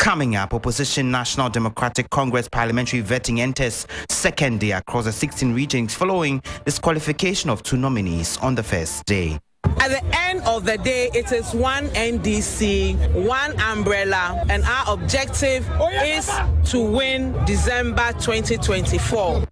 Coming up, Opposition National Democratic Congress parliamentary vetting enters second day across the 16 regions following disqualification of 2 nominees on the first day. At the end of the day, it is one NDC, one umbrella, and our objective is to win December 2024.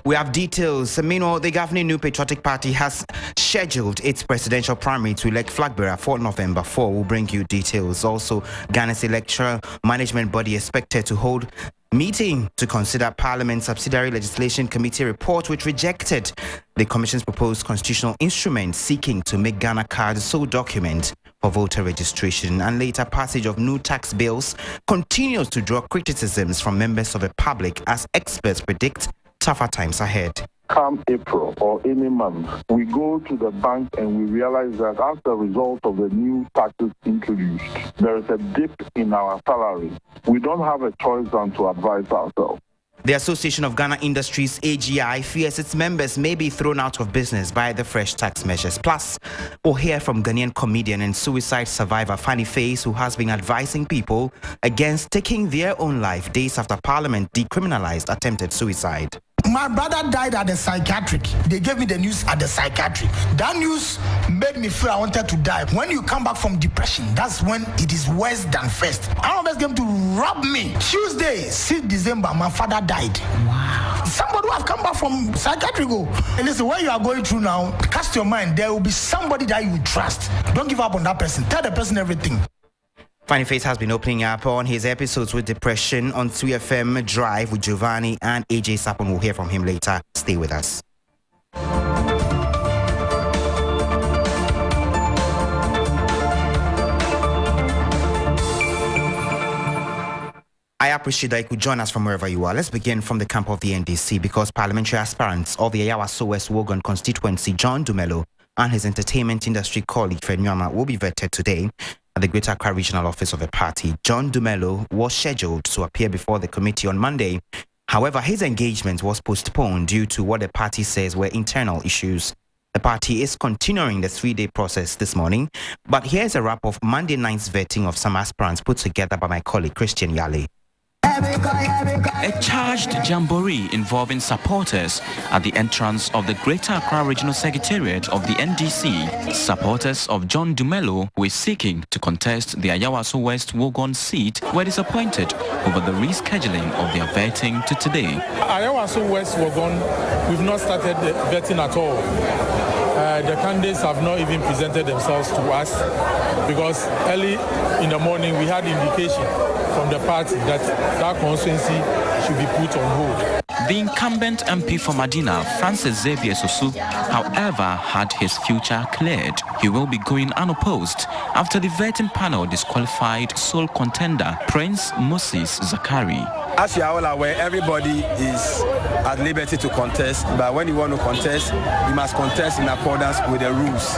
We have details. Meanwhile, the governing New Patriotic Party has scheduled its presidential primary to elect flag bearer for November 4. We'll bring you details. Also, Ghana's electoral management body expected to hold meeting to consider Parliament's subsidiary legislation committee report, which rejected the Commission's proposed constitutional instrument seeking to make Ghana card the sole document for voter registration. And later, passage of new tax bills continues to draw criticisms from members of the public as experts predict tougher times ahead. Come April or any month, we go to the bank and we realize that as a result of the new taxes introduced, there is a dip in our salary. We don't have a choice than to advise ourselves. The Association of Ghana Industries, AGI, fears its members may be thrown out of business by the fresh tax measures. Plus, we'll hear from Ghanaian comedian and suicide survivor Fanny Face, who has been advising people against taking their own life days after Parliament decriminalized attempted suicide. My brother died at the psychiatric. They gave me the news at the psychiatric. That news made me feel I wanted to die. When you come back from depression, that's when it is worse than first. I almost came to rob me. Tuesday, 6th December, my father died. Wow. Somebody who have come back from psychiatric go. And listen, what you are going through now, cast your mind. There will be somebody that you trust. Don't give up on that person. Tell the person everything. Fanny Face has been opening up on his episodes with depression on 3FM Drive with Giovanni and AJ Sapon. We'll hear from him later. Stay with us. I appreciate that you could join us from wherever you are. Let's begin from the camp of the NDC because parliamentary aspirants of the Ayawaso West Wogan constituency, John Dumelo, and his entertainment industry colleague, Fred Nyama, will be vetted today at the Greater Accra Regional Office of the party. John Dumelo was scheduled to appear before the committee on Monday. However, his engagement was postponed due to what the party says were internal issues. The party is continuing the 3-day process this morning, but here's a wrap of Monday night's vetting of some aspirants put together by my colleague Christian Yale. A charged jamboree involving supporters at the entrance of the Greater Accra Regional Secretariat of the NDC. Supporters of John Dumelo, who is seeking to contest the Ayawaso West Wogon seat, were disappointed over the rescheduling of their vetting to today. Ayawaso West Wogon, we've not started the vetting at all. The candidates have not even presented themselves to us because early in the morning we had indication from the party that that constituency should be put on hold. The incumbent MP for Medina, Francis Xavier Sosu, however, had his future cleared. He will be going unopposed after the vetting panel disqualified sole contender Prince Moses Zakari. As you are all aware, everybody is at liberty to contest, but when you want to contest, you must contest in accordance with the rules.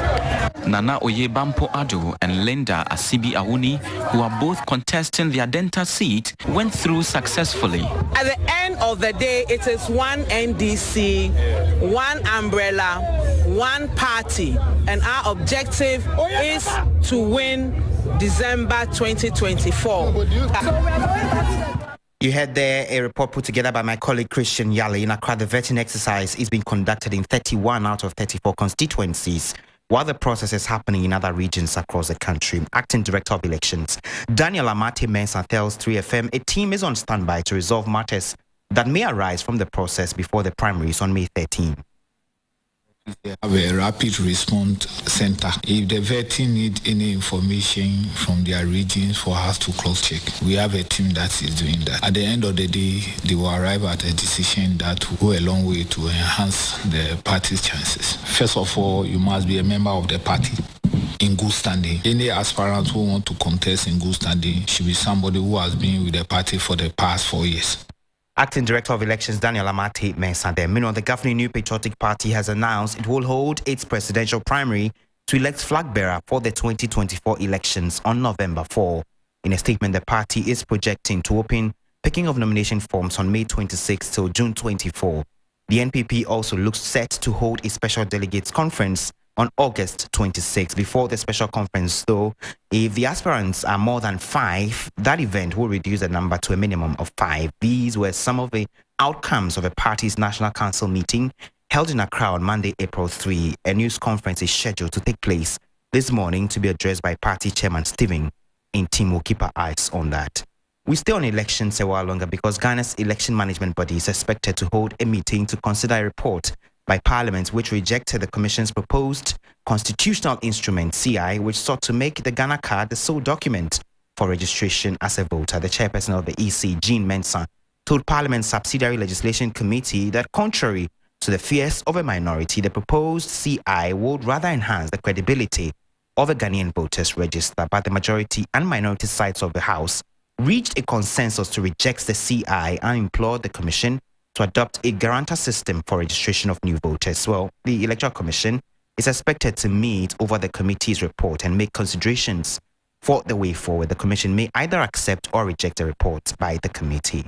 Nana Oyebampo Ado and Linda Asibi Awuni, who are both contesting the Adenta seat, went through successfully. At the end of the day, it is one NDC, one umbrella, one party, and our objective is to win December 2024. You heard there a report put together by my colleague Christian Yale. In Accra, the vetting exercise is being conducted in 31 out of 34 constituencies, while the process is happening in other regions across the country. Acting Director of Elections, Daniel Amate Mensah tells 3FM a team is on standby to resolve matters that may arise from the process before the primaries on May 13. They have a rapid response center. If the vetting need any information from their regions for us to cross-check, we have a team that is doing that. At the end of the day, they will arrive at a decision that will go a long way to enhance the party's chances. First of all, you must be a member of the party in good standing. Any aspirant who want to contest in good standing should be somebody who has been with the party for the past 4 years. Acting Director of Elections Daniel Amate Mensah. Meanwhile, the governing New Patriotic Party has announced it will hold its presidential primary to elect flag bearer for the 2024 elections on November 4. In a statement, the party is projecting to open picking of nomination forms on May 26 till June 24. The NPP also looks set to hold a special delegates conference on August 26. Before the special conference, though, if the aspirants are more than 5, that event will reduce the number to a minimum of 5. These were some of the outcomes of a party's National Council meeting held in Accra on Monday, April 3. A news conference is scheduled to take place this morning to be addressed by party chairman Stephen. In team will keep our eyes on that. We stay on elections a while longer because Ghana's election management body is expected to hold a meeting to consider a report by Parliament which rejected the Commission's proposed constitutional instrument, CI, which sought to make the Ghana card the sole document for registration as a voter. The chairperson of the EC, Jean Mensah, told Parliament's Subsidiary Legislation Committee that contrary to the fears of a minority, the proposed CI would rather enhance the credibility of a Ghanaian voters register, but the majority and minority sides of the House reached a consensus to reject the CI and implored the Commission to adopt a guarantor system for registration of new voters. Well, the Electoral Commission is expected to meet over the committee's report and make considerations for the way forward. The Commission may either accept or reject the report by the committee.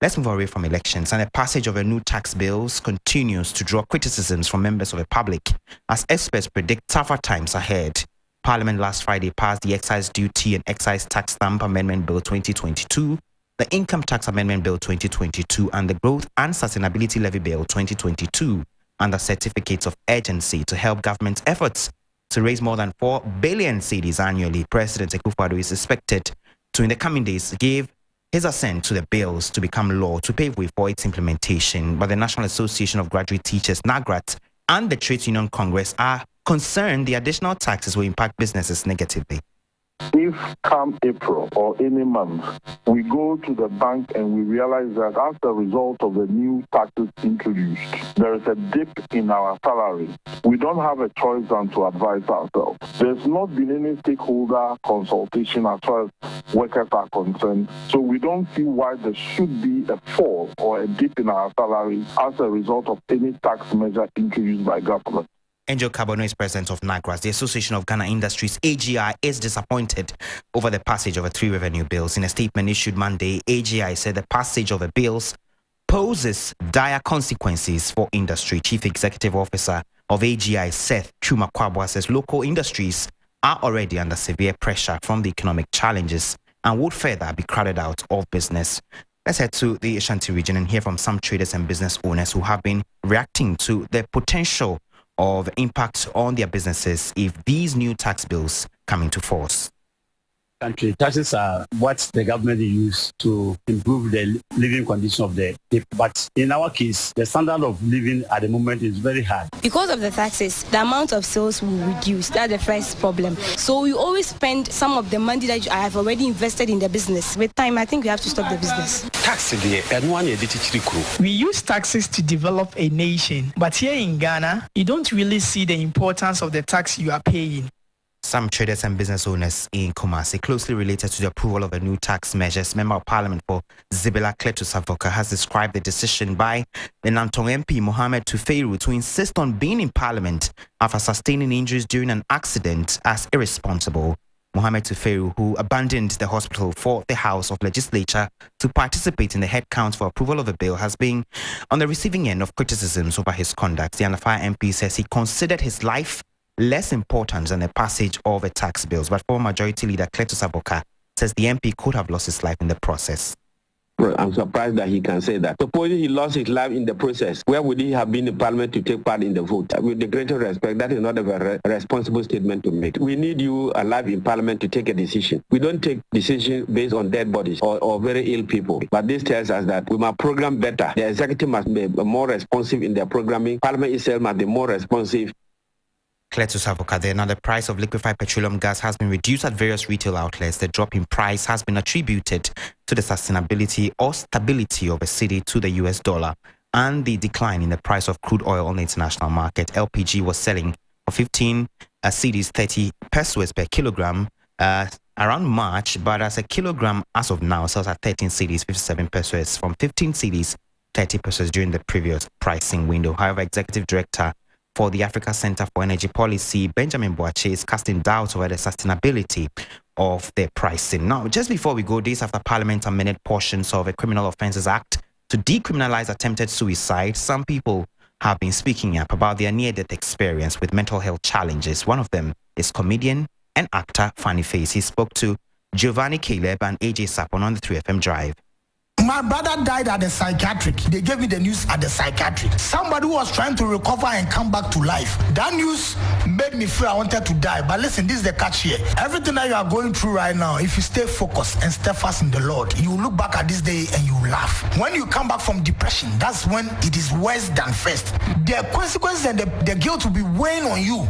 Let's move away from elections, and the passage of a new tax bills continues to draw criticisms from members of the public as experts predict tougher times ahead. Parliament last Friday passed the Excise Duty and Excise Tax Stamp Amendment Bill 2022, the Income Tax Amendment Bill 2022, and the Growth and Sustainability Levy Bill 2022 under certificates of urgency to help government's efforts to raise more than 4 billion cedis annually. President Akufo-Addo is expected to, in the coming days, give his assent to the bills to become law to pave way for its implementation. But the National Association of Graduate Teachers, NAGRAT, and the Trades Union Congress are concerned the additional taxes will impact businesses negatively. If come April or any month, we go to the bank and we realize that as a result of the new taxes introduced, there is a dip in our salary, we don't have a choice than to advise ourselves. There's not been any stakeholder consultation as far as workers are concerned, so we don't see why there should be a fall or a dip in our salary as a result of any tax measure introduced by government. Angel Carbono is president of NAGRAS. The Association of Ghana Industries, AGI, is disappointed over the passage of the 3 revenue bills. In a statement issued Monday, AGI said the passage of the bills poses dire consequences for industry. Chief Executive Officer of AGI, Seth Chumakwabwa, says local industries are already under severe pressure from the economic challenges and would further be crowded out of business. Let's head to the Ashanti region and hear from some traders and business owners who have been reacting to the potential of impact on their businesses if these new tax bills come into force. Taxes are what the government use to improve the living condition of the people. But in our case, the standard of living at the moment is very high. Because of the taxes, the amount of sales will reduce. That's the first problem. So we always spend some of the money that I have already invested in the business. With time, I think we have to stop the business. We use taxes to develop a nation. But here in Ghana, you don't really see the importance of the tax you are paying. Some traders and business owners in Kumasi, closely related to the approval of a new tax measures, Member of Parliament for Zibela Cletus Avoka has described the decision by the Nantong MP Mohammed Tufeiru to insist on being in Parliament after sustaining injuries during an accident as irresponsible. Mohammed Tufeiru, who abandoned the hospital for the House of Legislature to participate in the head count for approval of the bill, has been on the receiving end of criticisms over his conduct. The Anafire MP says he considered his life less important than the passage of a tax bills, but former Majority Leader Cletus Avoka says the MP could have lost his life in the process. Well, I'm surprised that he can say that. Supposing he lost his life in the process, where would he have been in Parliament to take part in the vote? With the greatest respect, that is not a very responsible statement to make. We need you alive in Parliament to take a decision. We don't take decisions based on dead bodies or very ill people. But this tells us that we must program better. The executive must be more responsive in their programming. Parliament itself must be more responsive. Cletus Avoka, the price of liquefied petroleum gas has been reduced at various retail outlets. The drop in price has been attributed to the sustainability or stability of a cedi to the US dollar and the decline in the price of crude oil on the international market. LPG was selling for 15 cedis, 30 pesos per kilogram around March, but as a kilogram as of now sells at 13 cedis, 57 pesos from 15 cedis, 30 pesos during the previous pricing window. However, Executive Director for the Africa Center for Energy Policy, Benjamin Boache, is casting doubts over the sustainability of their pricing. Now, just before we go, days after Parliament amended portions of the Criminal Offences Act to decriminalize attempted suicide, some people have been speaking up about their near-death experience with mental health challenges. One of them is comedian and actor Funny Face. He spoke to Giovanni Caleb and AJ Sapon on the 3FM Drive. My brother died at the psychiatric. They gave me the news at the psychiatric. Somebody who was trying to recover and come back to life. That news made me feel I wanted to die. But listen, this is the catch here. Everything that you are going through right now, if you stay focused and steadfast in the Lord, you will look back at this day and you will laugh. When you come back from depression, that's when it is worse than first. The consequences and the guilt will be weighing on you.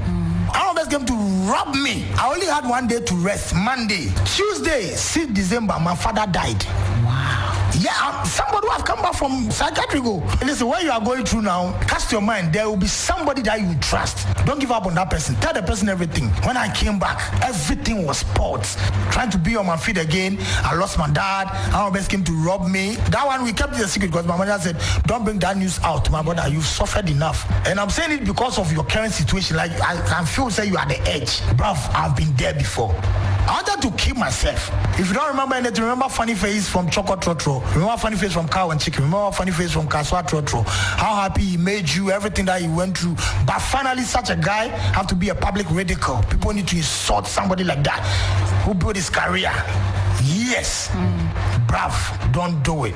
I almost came to rob me. I only had one day to rest, Monday. Tuesday, 6th December, my father died. Wow. Yeah, somebody who have come back from psychiatric. Listen, what you are going through now, cast your mind. There will be somebody that you trust. Don't give up on that person. Tell the person everything. When I came back, everything was sports. Trying to be on my feet again. I lost my dad. I almost came to rob me. That one, we kept it a secret because my mother said, don't bring that news out, my brother. You've suffered enough. And I'm saying it because of your current situation. Like, I can feel, say, you are the edge. Bruv, I've been there before. I wanted to keep myself. If you don't remember anything, remember Funny Face from Choco Trotro. Remember Funny Face from Cow and Chicken. Remember Funny Face from Kaswa Trotro. How happy he made you, everything that he went through. But finally, such a guy have to be a public radical. People need to insult somebody like that who built his career. Yes. Bruv, don't do it.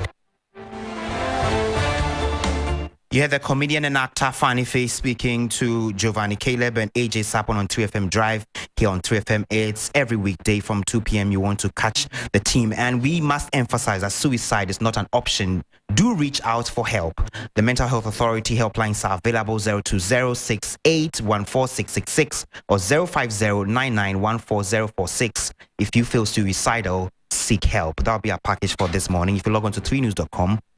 You heard the comedian and actor Funny Face speaking to Giovanni Caleb and AJ Sapon on 3FM Drive here on 3FM. It's every weekday from 2 p.m. You want to catch the team. And we must emphasize that suicide is not an option. Do reach out for help. The Mental Health Authority helplines are available 02068146666 or 05099140046. If you feel suicidal, seek help. That'll be our package for this morning. If you log on to 3news.com,